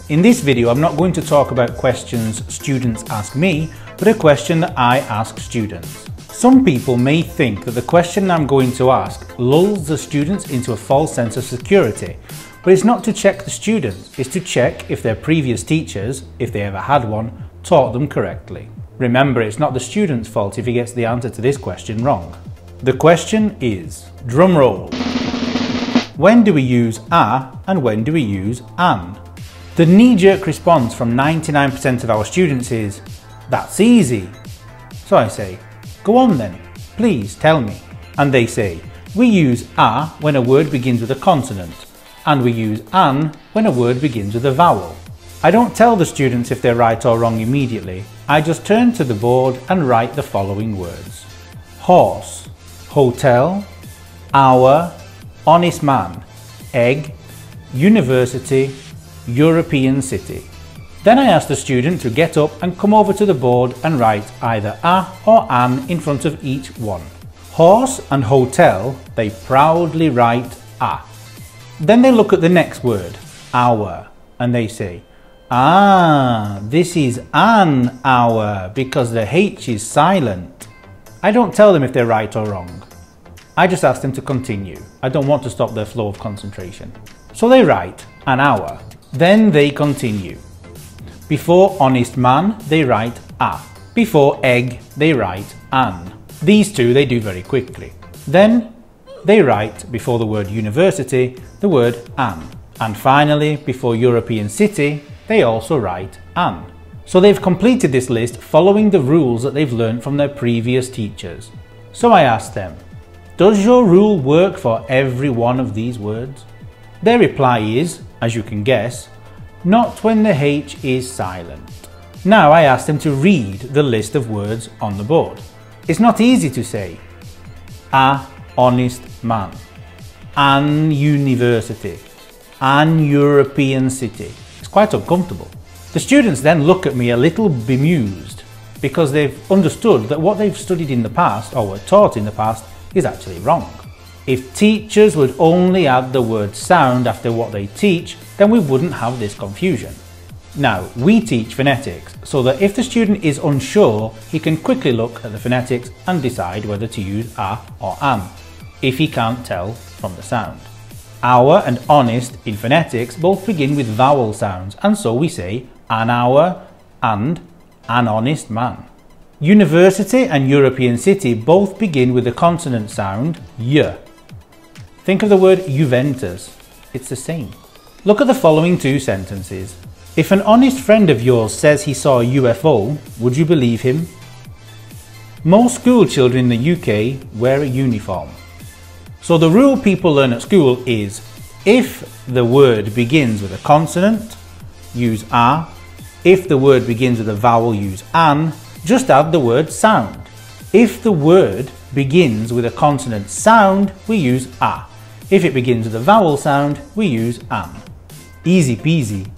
In this video, I'm not going to talk about questions students ask me, but a question that I ask students. Some people may think that the question I'm going to ask lulls the students into a false sense of security, but it's not to check the students, it's to check if their previous teachers, if they ever had one, taught them correctly. Remember, it's not the student's fault if he gets the answer to this question wrong. The question is, drum roll, when do we use a and when do we use an? The knee-jerk response from 99% of our students is, that's easy. So I say, go on then, please tell me. And they say, we use a when a word begins with a consonant, and we use an when a word begins with a vowel. I don't tell the students if they're right or wrong immediately, I just turn to the board and write the following words. Horse, hotel, hour, honest man, egg, university, European city. Then I ask the student to get up and come over to the board and write either a or an in front of each one. Horse and hotel, they proudly write a. Then they look at the next word, hour, and they say, ah, this is an hour because the H is silent. I don't tell them if they're right or wrong. I just ask them to continue. I don't want to stop their flow of concentration. So they write an hour. Then they continue. Before honest man, they write a. Before egg, they write an. These two they do very quickly. Then they write, before the word university, the word an. And finally, before European city, they also write an. So they've completed this list following the rules that they've learned from their previous teachers. So I ask them, does your rule work for every one of these words? Their reply is, as you can guess, not when the H is silent. Now I ask them to read the list of words on the board. It's not easy to say a honest man, an university, an European city. It's quite uncomfortable. The students then look at me a little bemused because they've understood that what they've studied in the past or were taught in the past is actually wrong. If teachers would only add the word sound after what they teach, then we wouldn't have this confusion. Now, we teach phonetics, so that if the student is unsure, he can quickly look at the phonetics and decide whether to use a or an, if he can't tell from the sound. Hour and honest in phonetics both begin with vowel sounds, and so we say an hour and an honest man. University and European city both begin with the consonant sound y. Think of the word Juventus, it's the same. Look at the following two sentences. If an honest friend of yours says he saw a UFO, would you believe him? Most school children in the UK wear a uniform. So the rule people learn at school is, if the word begins with a consonant, use a. If the word begins with a vowel, use an. Just add the word sound. If the word begins with a consonant sound, we use a. If it begins with a vowel sound, we use an. Easy peasy.